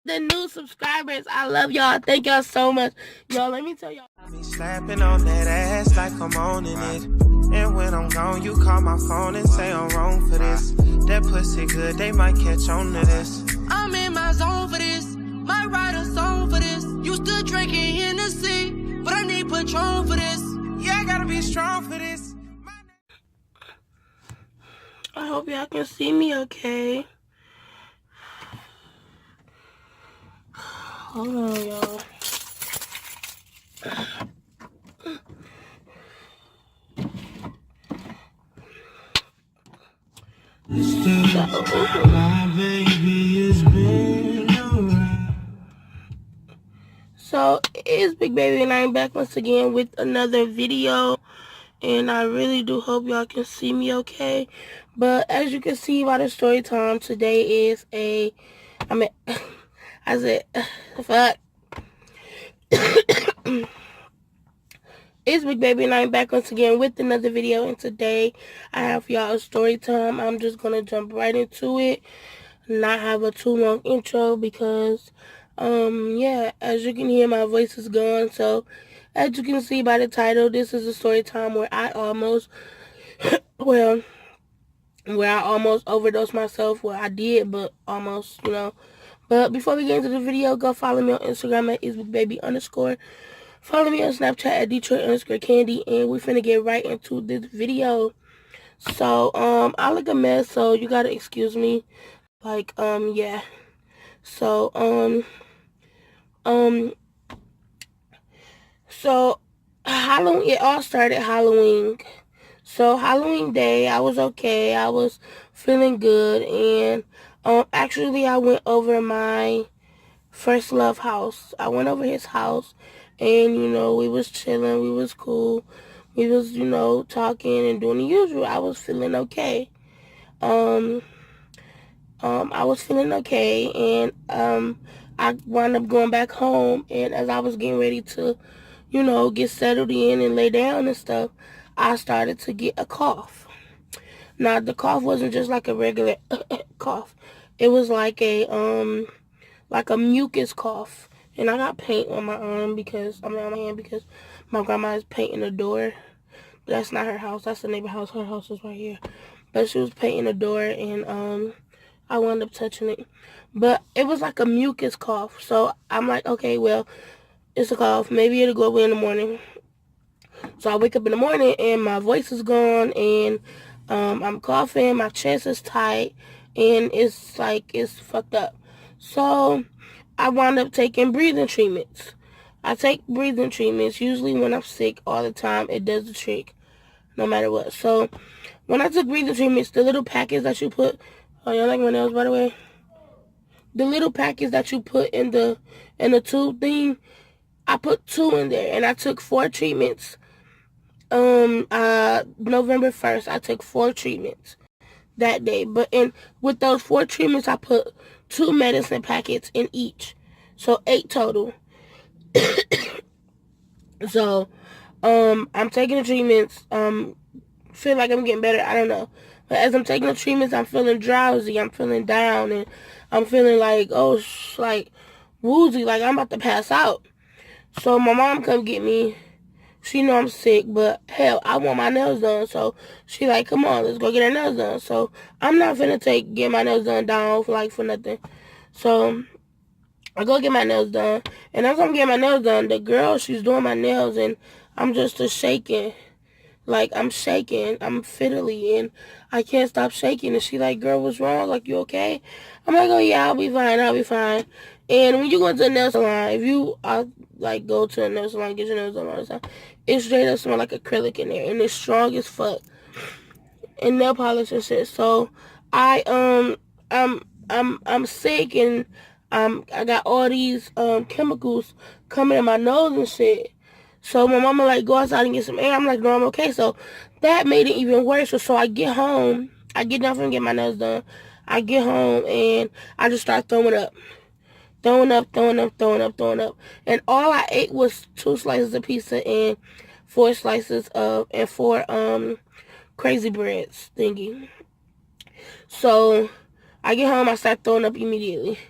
the new subscribers. I love y'all. Thank y'all so much. Y'all, let me tell y'all. I be slapping on that ass like I'm owning it. And when I'm gone, you call my phone and say I'm wrong for this. That pussy good, they might catch on to this. I'm in my zone for this. Might write a song for this. Used to drinking Hennessy, but I need Patron for this. Yeah, I gotta be strong for this. I hope y'all can see me okay. Hold on, y'all. So it's Big Baby and I'm back once again with another video, and I really do hope y'all can see me okay. But as you can see by the story time, today is I said fuck. It's Big Baby and I'm back once again with another video, and today I have for y'all a story time. I'm just gonna jump right into it, not have a too long intro because yeah, as you can hear, my voice is gone. So as you can see by the title, this is a story time where I almost where I almost overdosed myself. Well, I did, but almost, you know. But before we get into the video, go follow me on Instagram at isbigbaby_. Follow me on Snapchat at Detroit_Candy, and we finna get right into this video. So, I look a mess, so you gotta excuse me. Like, yeah. So, so, Halloween, it all started Halloween. So, Halloween day, I was okay. I was feeling good, and, actually, I went over my first love house. I went over his house, and, you know, we was chilling, we was cool, we was, you know, talking and doing the usual. I was feeling okay. I was feeling okay, and, I wound up going back home, and as I was getting ready to, you know, get settled in and lay down and stuff, I started to get a cough. Now, the cough wasn't just like a regular cough. It was like a mucus cough. And I got paint on my arm because, on my hand, because my grandma is painting the door. But that's not her house. That's the neighbor house. Her house is right here. But she was painting the door, and I wound up touching it. But it was like a mucus cough. So I'm like, okay, well, it's a cough. Maybe it'll go away in the morning. So I wake up in the morning, and my voice is gone, and I'm coughing. My chest is tight, and it's like, it's fucked up. So I wound up taking breathing treatments. I take breathing treatments usually when I'm sick all the time. It does the trick no matter what. So when I took breathing treatments, the little packets that you put, oh, y'all like my nails, by the way? The little packets that you put in the tube thing, I put 2 in there, and I took 4 treatments. November 1st, I took 4 treatments that day. But with those 4 treatments, I put 2 medicine packets in each. So 8 total. So, I'm taking the treatments. Feel like I'm getting better. I don't know. But as I'm taking the treatments, I'm feeling drowsy. I'm feeling down, and I'm feeling like, like woozy, like I'm about to pass out. So my mom come get me. She know I'm sick, but hell, I want my nails done. So she like, come on, let's go get our nails done. So I'm not finna get my nails done down for nothing. So I go get my nails done, and as I'm getting my nails done, the girl, she's doing my nails, and I'm just shaking. Like, I'm shaking. I'm fiddly, and I can't stop shaking. And she like, girl, what's wrong? Like, you okay? I'm like, oh, yeah, I'll be fine. I'll be fine. And when you go to the nail salon, if you, like, go to a nail salon, get your nails done all the time, it straight up smells like acrylic in there, and it's strong as fuck. And nail polish and shit. So, I'm sick, and I got all these chemicals coming in my nose and shit. So my mama like, go outside and get some air. I'm like, no, I'm okay. So that made it even worse. So I get home. I get done from getting my nails done. I get home, and I just start throwing up. Throwing up. And all I ate was 2 slices of pizza and 4 slices of, and 4 crazy breads thingy. So I get home, I start throwing up immediately.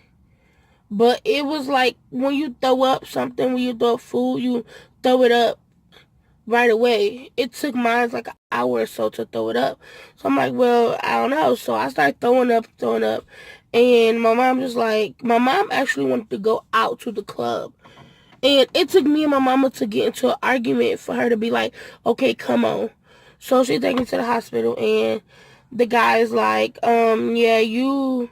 But it was like when you throw up something, when you throw up food, you throw it up right away. It took mine like an hour or so to throw it up. So I'm like, well, I don't know. So I started throwing up. And my mom actually wanted to go out to the club. And it took me and my mama to get into an argument for her to be like, okay, come on. So she taken me to the hospital, and the guy is like, yeah, you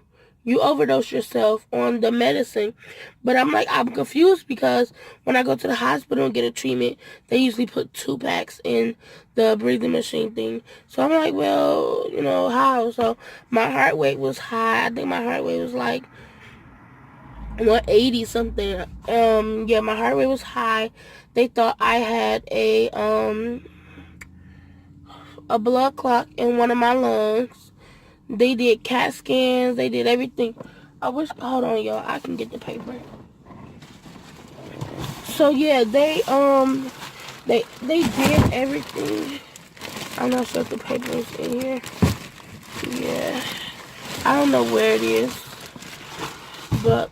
overdose yourself on the medicine. But I'm like, I'm confused because when I go to the hospital and get a treatment, they usually put 2 packs in the breathing machine thing. So I'm like, well, how? So my heart rate was high. I think my heart rate was like 180 something. Yeah, my heart rate was high. They thought I had a blood clot in one of my lungs. They did CAT scans. They did everything. Hold on, y'all. I can get the paper. So yeah, they did everything. I'm not sure if the paper is in here. Yeah, I don't know where it is, but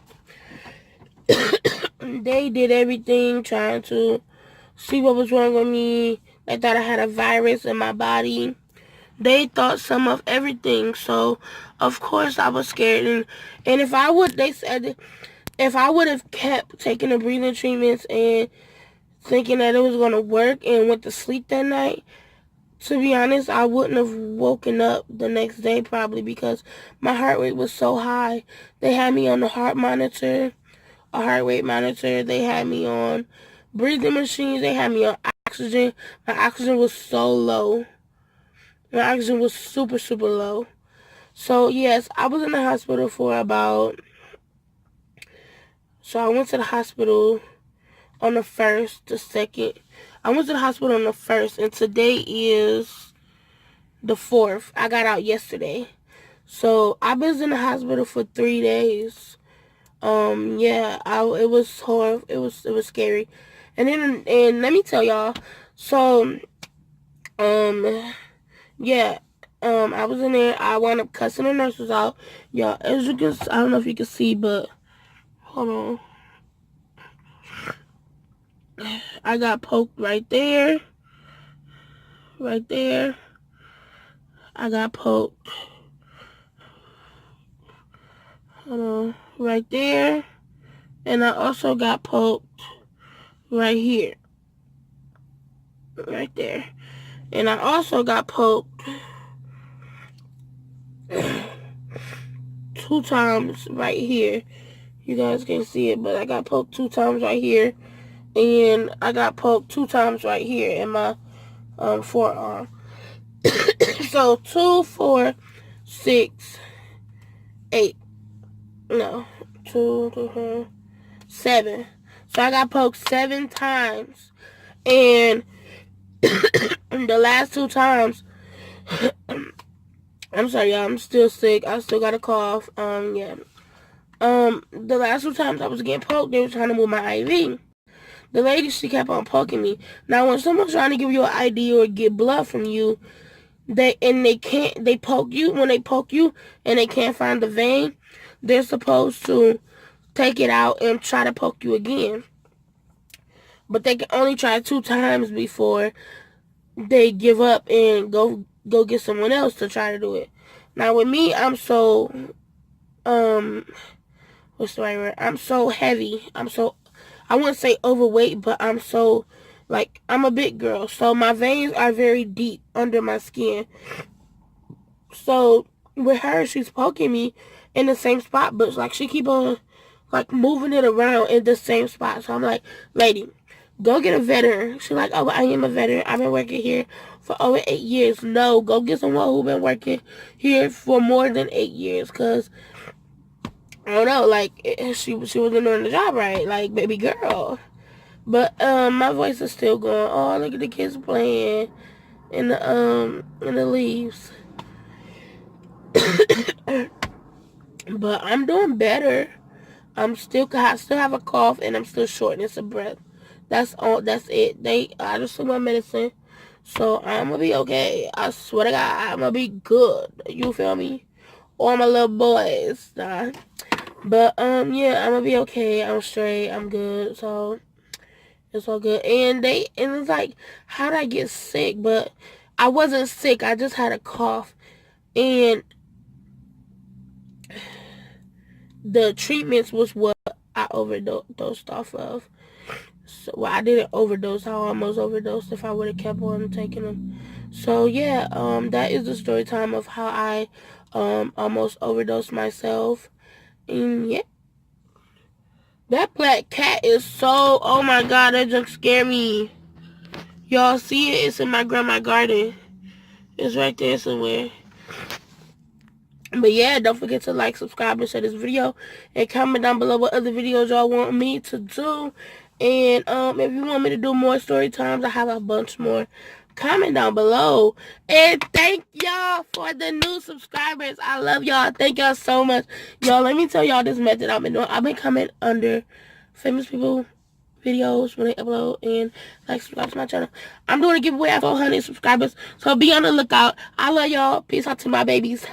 they did everything trying to see what was wrong with me. They thought I had a virus in my body. They thought some of everything. So, of course, I was scared. And they said if I would have kept taking the breathing treatments and thinking that it was going to work and went to sleep that night, to be honest, I wouldn't have woken up the next day probably because my heart rate was so high. They had me on the heart monitor, a heart rate monitor. They had me on breathing machines. They had me on oxygen. My oxygen was so low. My oxygen was super, super low. So, yes, I was in the hospital for about... So, I went to the hospital on the 1st, the 2nd. I went to the hospital on the 1st, and today is the 4th. I got out yesterday. So, I was in the hospital for 3 days. Yeah, it was horrible. It was scary. And let me tell y'all. So, yeah, I was in there. I wound up cussing the nurses out. Y'all, as you can, I don't know if you can see, but hold on. I got poked right there. Right there. I got poked. Hold on. Right there. And I also got poked right here. Right there. And I also got poked 2 times right here. You guys can't see it, but I got poked 2 times right here. And I got poked 2 times right here in my forearm. So 2, 4, 6, 8. No, 2, 2, 7. So I got poked 7 times. And the last 2 times, I'm sorry, y'all, I'm still sick. I still got a cough. Yeah. The last 2 times I was getting poked, they were trying to move my IV. The lady, she kept on poking me. Now, when someone's trying to give you an ID or get blood from you, they poke you. When they poke you and they can't find the vein, they're supposed to take it out and try to poke you again. But they can only try 2 times before they give up and go get someone else to try to do it. Now, with me, I'm so, what's the right word? I'm so heavy. I wouldn't say overweight, but I'm so, I'm a big girl. So my veins are very deep under my skin. So with her, she's poking me in the same spot, but she keep on moving it around in the same spot. So I'm like, lady, go get a veteran. She's like, oh, I am a veteran. I've been working here for over 8 years. No, go get someone who's been working here for more than 8 years, because I don't know, she wasn't doing the job right, baby girl. But my voice is still going. Oh, look at the kids playing in the leaves. But I'm doing better. I still have a cough, and I'm still shortness of breath. That's all. That's it. I just took my medicine, so I'm gonna be okay. I swear to God, I'm gonna be good. You feel me? All my little boys. But yeah, I'm gonna be okay. I'm straight. I'm good. So it's all good. And it's like, how did I get sick? But I wasn't sick. I just had a cough, and the treatments was what I overdosed off of. So, well, I didn't overdose. I almost overdosed if I would have kept on taking them. So yeah, that is the story time of how I almost overdosed myself. And yeah, that black cat is so, oh my god, that junk scared me. Y'all see it? It's in my grandma's garden. It's right there somewhere. But yeah, don't forget to like, subscribe, and share this video. And comment down below what other videos y'all want me to do. And if you want me to do more story times, I have a bunch more. Comment down below. And thank y'all for the new subscribers. I love y'all. Thank y'all so much. Y'all, let me tell y'all this method I've been doing. I've been coming under famous people videos when they upload, and like, subscribe to my channel. I'm doing a giveaway at 400 subscribers, so be on the lookout. I love y'all. Peace out to my babies.